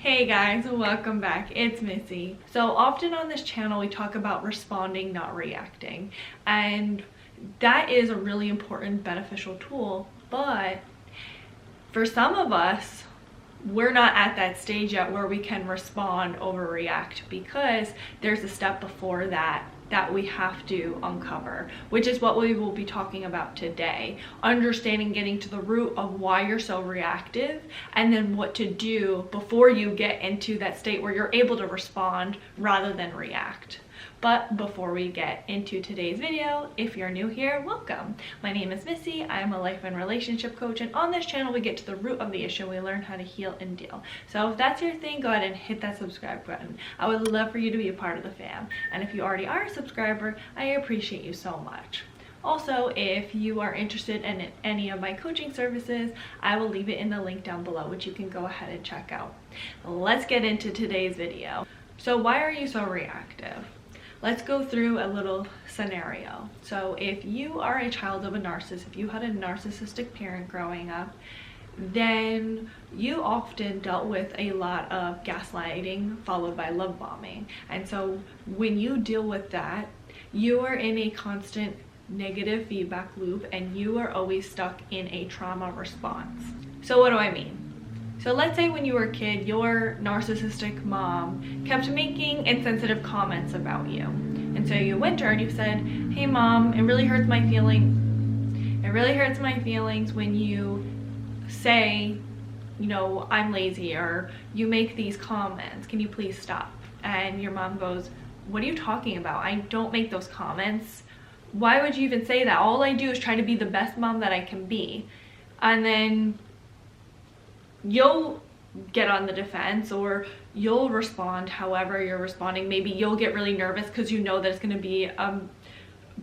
Hey guys, welcome back. It's Missy. So often on this channel we talk about responding, not reacting, and that is a really important beneficial tool, but for some of us we're not at that stage yet where we can respond, overreact, because there's a step before that we have to uncover, which is what we will be talking about today. Understanding, getting to the root of why you're so reactive, and then what to do before you get into that state where you're able to respond rather than react. But before we get into today's video, if you're new here, welcome. My name is Missy. I am a life and relationship coach, and on this channel we get to the root of the issue. We learn how to heal and deal. So if that's your thing, go ahead and hit that subscribe button. I would love for you to be a part of the fam. And if you already are a subscriber, I appreciate you so much. Also, if you are interested in any of my coaching services, I will leave it in the link down below, which you can go ahead and check out. Let's get into today's video. So why are you so reactive? Let's go through a little scenario. So if you are a child of a narcissist, if you had a narcissistic parent growing up, then you often dealt with a lot of gaslighting followed by love bombing. And so when you deal with that, you are in a constant negative feedback loop and you are always stuck in a trauma response. So what do I mean? So let's say when you were a kid, your narcissistic mom kept making insensitive comments about you. And so you went to her and you said, "Hey mom, it really hurts my feelings. It really hurts my feelings when you say, you know, I'm lazy, or you make these comments. Can you please stop?" And your mom goes, "What are you talking about? I don't make those comments. Why would you even say that? All I do is try to be the best mom that I can be." And then you'll get on the defense, or you'll respond however you're responding. Maybe you'll get really nervous because you know that it's going to be a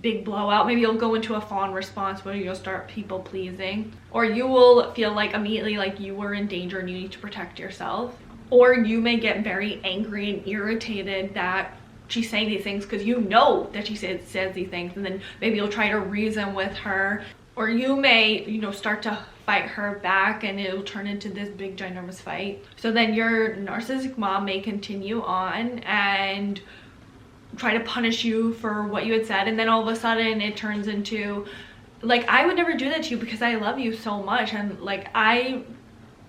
big blowout. Maybe you'll go into a fawn response where you'll start people pleasing, or you will feel like immediately like you were in danger and you need to protect yourself. Or you may get very angry and irritated that she's saying these things because you know that she says these things, and then maybe you'll try to reason with her. Or you may, start to fight her back and it'll turn into this big ginormous fight. So then your narcissistic mom may continue on and try to punish you for what you had said, and then all of a sudden it turns into, like, I would never do that to you because I love you so much, and like I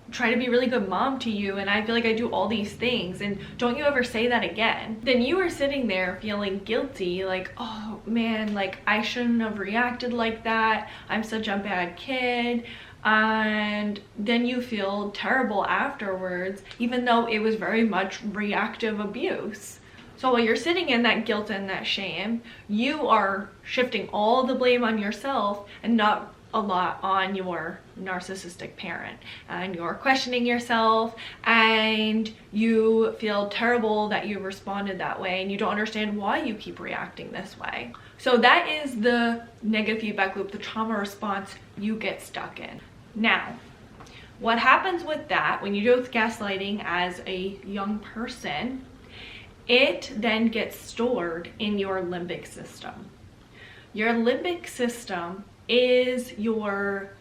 try to be a really good mom to you, and I feel like I do all these things, and don't you ever say that again. Then you are sitting there feeling guilty, like, oh man, like I shouldn't have reacted like that. I'm such a bad kid. And then you feel terrible afterwards, even though it was very much reactive abuse. So while you're sitting in that guilt and that shame, you are shifting all the blame on yourself and not a lot on your narcissistic parent, and you're questioning yourself and you feel terrible that you responded that way, and you don't understand why you keep reacting this way. So that is the negative feedback loop, the trauma response you get stuck in. Now, what happens with that when you deal with gaslighting as a young person, it then gets stored in your limbic system. Your limbic system is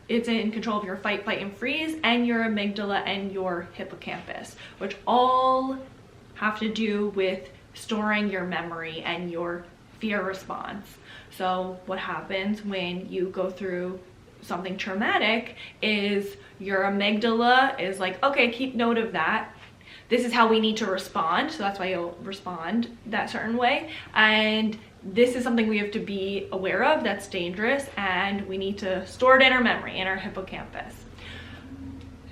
it's in control of your fight, flight, and freeze, and your amygdala and your hippocampus, which all have to do with storing your memory and your fear response. So what happens when you go through something traumatic is your amygdala is like, okay, keep note of that. This is how we need to respond. So that's why you'll respond that certain way. And this is something we have to be aware of that's dangerous, and we need to store it in our memory, in our hippocampus.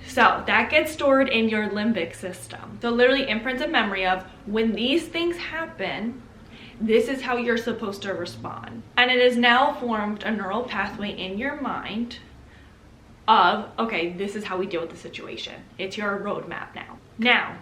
So that gets stored in your limbic system. So literally imprints of memory of when these things happen, this is how you're supposed to respond. And it has now formed a neural pathway in your mind of, okay, this is how we deal with the situation. It's your roadmap now. Now,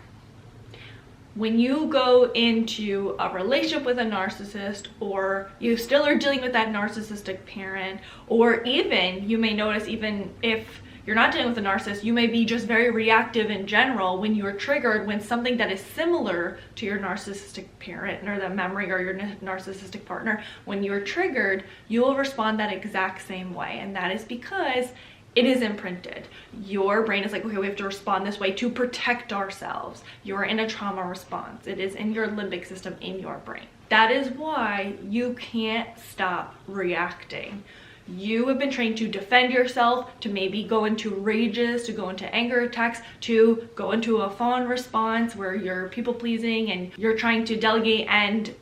when you go into a relationship with a narcissist, or you still are dealing with that narcissistic parent, or even you may notice, even if you're not dealing with a narcissist, you may be just very reactive in general when you're triggered when something that is similar to your narcissistic parent or the memory or your narcissistic partner, when you're triggered, you will respond that exact same way. And that is because It is imprinted. Your brain is like, okay, we have to respond this way to protect ourselves. You're in a trauma response. It is in your limbic system, in your brain. That is why you can't stop reacting. You have been trained to defend yourself, to maybe go into rages, to go into anger attacks, to go into a fawn response where you're people pleasing and you're trying to delegate and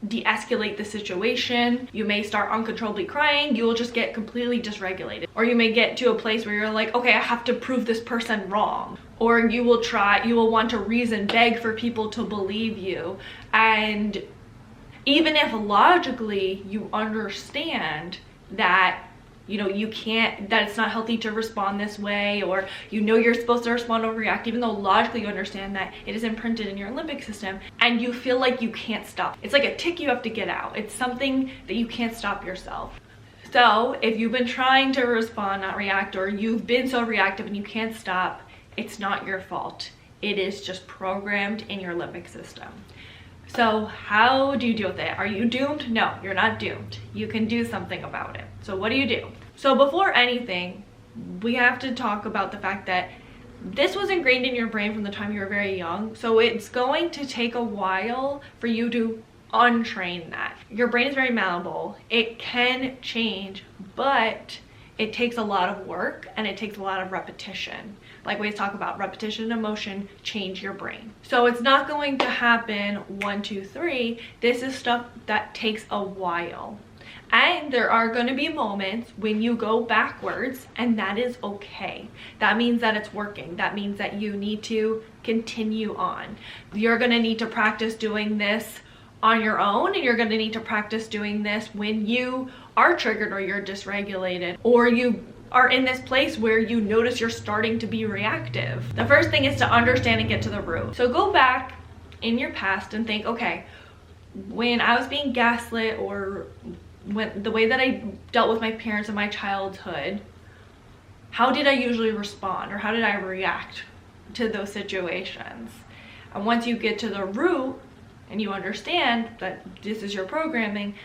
de-escalate the situation. You may start uncontrollably crying. You will just get completely dysregulated. Or you may get to a place where you're like, okay, I have to prove this person wrong. Or you will want to reason, beg for people to believe you. And even if logically you understand that, you know, you can't, that it's not healthy to respond this way, or you know you're supposed to respond or react, even though logically you understand that it is imprinted in your limbic system, and you feel like you can't stop. It's like a tick you have to get out. It's something that you can't stop yourself. So if you've been trying to respond, not react, or you've been so reactive and you can't stop, it's not your fault. It is just programmed in your limbic system. So how do you deal with it? Are you doomed? No, you're not doomed. You can do something about it. So what do you do? So before anything, we have to talk about the fact that this was ingrained in your brain from the time you were very young. So it's going to take a while for you to untrain that. Your brain is very malleable. It can change, but it takes a lot of work and it takes a lot of repetition. Like we talk about, repetition and motion change your brain. So it's not going to happen 1, 2, 3. This is stuff that takes a while. And there are going to be moments when you go backwards, and that is okay. That means that it's working. That means that you need to continue on. You're going to need to practice doing this on your own, and you're going to need to practice doing this when you are triggered or you're dysregulated, or you are in this place where you notice you're starting to be reactive. The first thing is to understand and get to the root. So go back in your past and think, okay, when I was being gaslit, or when the way that I dealt with my parents in my childhood, how did I usually respond, or how did I react to those situations? And once you get to the root and you understand that this is your programming,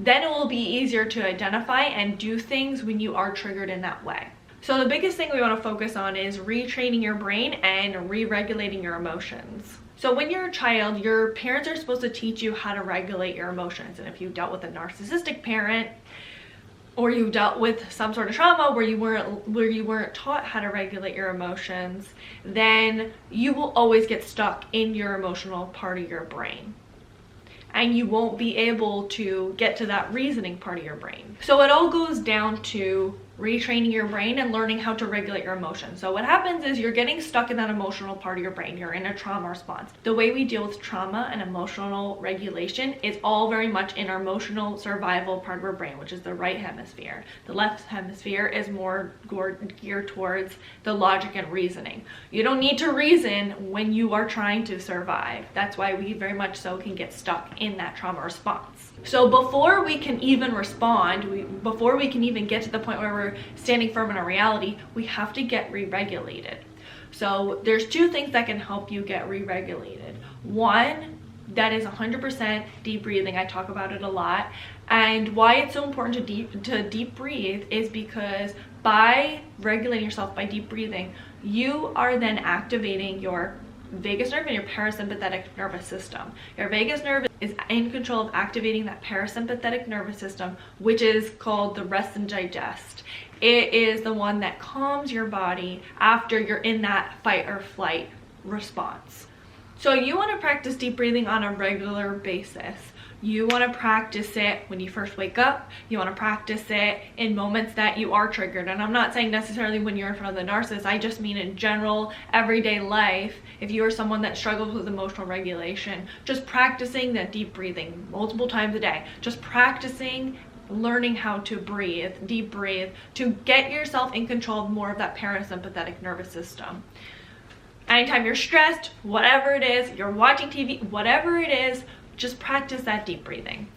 then it will be easier to identify and do things when you are triggered in that way. So the biggest thing we want to focus on is retraining your brain and re-regulating your emotions. So when you're a child, your parents are supposed to teach you how to regulate your emotions. And if you dealt with a narcissistic parent, or you dealt with some sort of trauma where you weren't taught how to regulate your emotions, then you will always get stuck in your emotional part of your brain. And you won't be able to get to that reasoning part of your brain. So it all goes down to retraining your brain and learning how to regulate your emotions. So what happens is you're getting stuck in that emotional part of your brain. You're in a trauma response. The way we deal with trauma and emotional regulation is all very much in our emotional survival part of our brain, which is the right hemisphere. The left hemisphere is more geared towards the logic and reasoning. You don't need to reason when you are trying to survive. That's why we very much so can get stuck in that trauma response. So before we can even respond, before we can even get to the point where we're standing firm in our reality, we have to get re-regulated. So there's 2 things that can help you get re-regulated. One, that is 100% deep breathing. I talk about it a lot. And why it's so important to deep breathe is because by regulating yourself by deep breathing, you are then activating your vagus nerve and your parasympathetic nervous system. Your vagus nerve is in control of activating that parasympathetic nervous system, which is called the rest and digest. It is the one that calms your body after you're in that fight or flight response. So you want to practice deep breathing on a regular basis. You want to practice it when you first wake up. You want to practice it in moments that you are triggered. And I'm not saying necessarily when you're in front of the narcissist. I just mean in general, everyday life. If you are someone that struggles with emotional regulation, just practicing that deep breathing multiple times a day. Just practicing learning how to breathe, deep breathe, to get yourself in control of more of that parasympathetic nervous system. Anytime you're stressed, whatever it is, you're watching TV, whatever it is, just practice that deep breathing.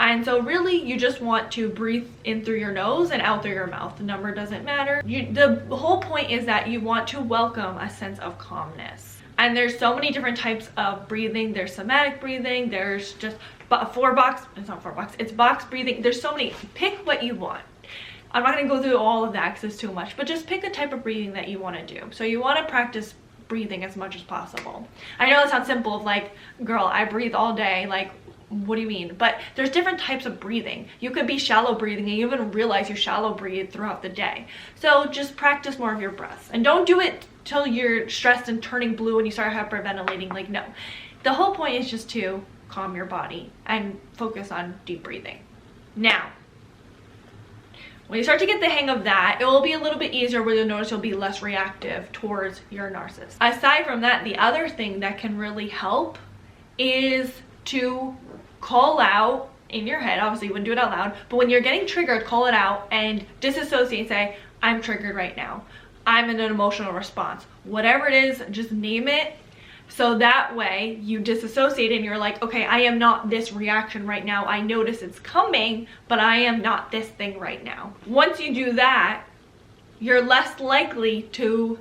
And so really you just want to breathe in through your nose and out through your mouth. The number doesn't matter. The whole point is that you want to welcome a sense of calmness. And there's so many different types of breathing. There's somatic breathing. There's just it's not 4 box, it's box breathing. There's so many. Pick what you want. I'm not going to go through all of that because it's too much, but just pick the type of breathing that you want to do. So you want to practice breathing as much as possible. I know it sounds simple, of like, girl, I breathe all day, like, what do you mean? But there's different types of breathing. You could be shallow breathing and you even realize you shallow breathe throughout the day. So just practice more of your breaths, and don't do it till you're stressed and turning blue and you start hyperventilating. Like, no, the whole point is just to calm your body and focus on deep breathing. Now, when you start to get the hang of that, it will be a little bit easier, where you'll notice you'll be less reactive towards your narcissist. Aside from that, the other thing that can really help is to call out in your head. Obviously you wouldn't do it out loud, but when you're getting triggered, call it out and disassociate and say, I'm triggered right now. I'm in an emotional response. Whatever it is, just name it. So that way you disassociate and you're like, okay, I am not this reaction right now. I notice it's coming, but I am not this thing right now. Once you do that, you're less likely to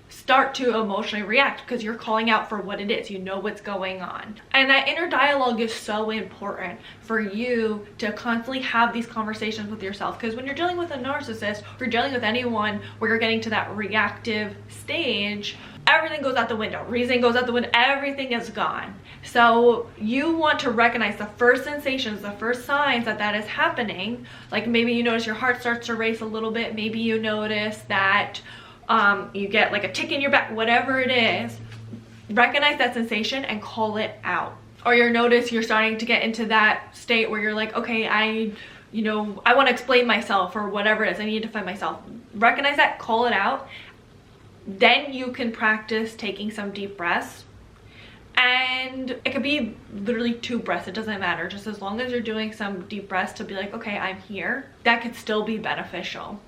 start to emotionally react, because you're calling out for what it is. You know what's going on. And that inner dialogue is so important for you to constantly have these conversations with yourself, because when you're dealing with a narcissist, or you're dealing with anyone where you're getting to that reactive stage, everything goes out the window. Reason goes out the window. Everything is gone. So you want to recognize the first sensations, the first signs that that is happening. Like, maybe you notice your heart starts to race a little bit. Maybe you notice that you get like a tick in your back, whatever it is. Recognize that sensation and call it out. Or you notice you're starting to get into that state where you're like, okay, I want to explain myself, or whatever it is, I need to defend myself. Recognize that, call it out. Then you can practice taking some deep breaths, and it could be literally 2 breaths, it doesn't matter, just as long as you're doing some deep breaths to be like, okay, I'm here. That could still be beneficial.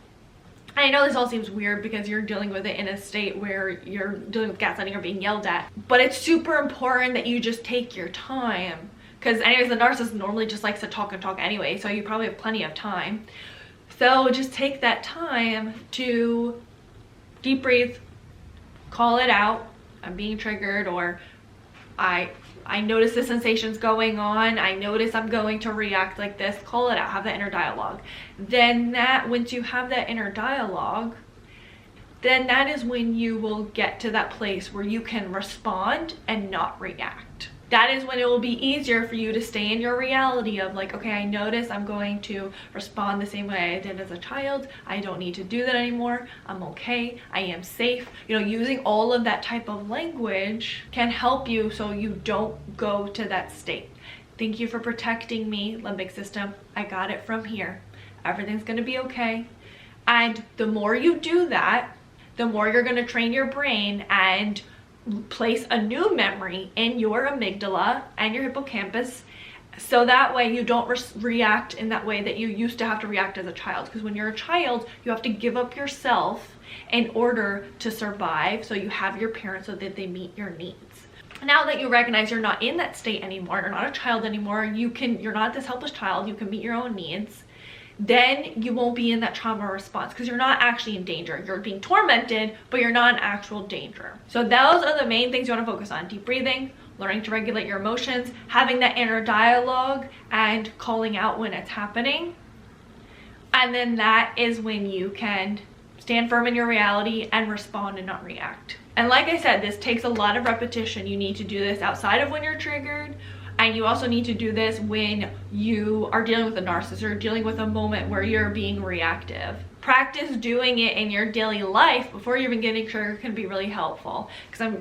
I know this all seems weird because you're dealing with it in a state where you're dealing with gaslighting or being yelled at, but it's super important that you just take your time, because anyways, the narcissist normally just likes to talk and talk anyway, so you probably have plenty of time. So just take that time to deep breathe, call it out, I'm being triggered, or I notice the sensations going on, I notice I'm going to react like this. Call it out, have that inner dialogue. Then once you have that inner dialogue, then that is when you will get to that place where you can respond and not react. That is when it will be easier for you to stay in your reality of like, okay, I notice I'm going to respond the same way I did as a child. I don't need to do that anymore. I'm okay. I am safe. Using all of that type of language can help you so you don't go to that state. Thank you for protecting me, limbic system. I got it from here. Everything's going to be okay. And the more you do that, the more you're going to train your brain and place a new memory in your amygdala and your hippocampus, so that way you don't react in that way that you used to have to react as a child. Because when you're a child, you have to give up yourself in order to survive, so you have your parents so that they meet your needs. Now that you recognize you're not in that state anymore, you're not a child anymore, you're not this helpless child, you can meet your own needs, then you won't be in that trauma response, because you're not actually in danger. You're being tormented, but you're not in actual danger. So those are the main things you want to focus on: deep breathing, learning to regulate your emotions, having that inner dialogue, and calling out when it's happening. And then that is when you can stand firm in your reality and respond and not react. And like I said, this takes a lot of repetition. You need to do this outside of when you're triggered. And you also need to do this when you are dealing with a narcissist or dealing with a moment where you're being reactive. Practice doing it in your daily life before you're even getting triggered can be really helpful. Because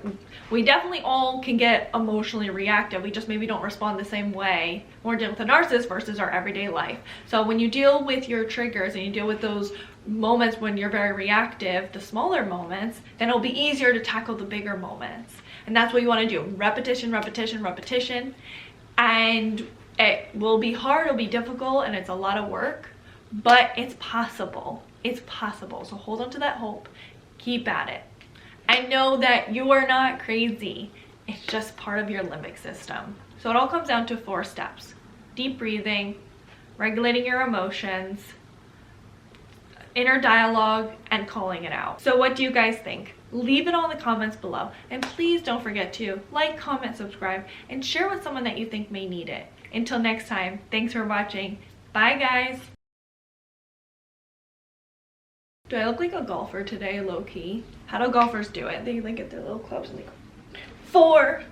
we definitely all can get emotionally reactive. We just maybe don't respond the same way when we're dealing with a narcissist versus our everyday life. So when you deal with your triggers and you deal with those moments when you're very reactive, the smaller moments, then it'll be easier to tackle the bigger moments. And that's what you want to do. Repetition, repetition, repetition. And it will be hard, it'll be difficult, and it's a lot of work, but it's possible. It's possible. So hold on to that hope. Keep at it. And know that you are not crazy. It's just part of your limbic system. So it all comes down to 4 steps: deep breathing, regulating your emotions, inner dialogue, and calling it out. So what do you guys think? Leave it all in the comments below, and please don't forget to like, comment, subscribe, and share with someone that you think may need it. Until next time, thanks for watching. Bye guys. Do I look like a golfer today, low-key? How do golfers do it? They like get their little clubs and they go 4.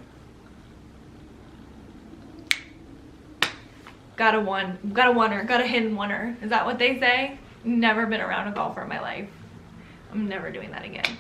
Got a oneer, got a hidden oneer. Is that what they say? Never been around a golfer in my life. I'm never doing that again.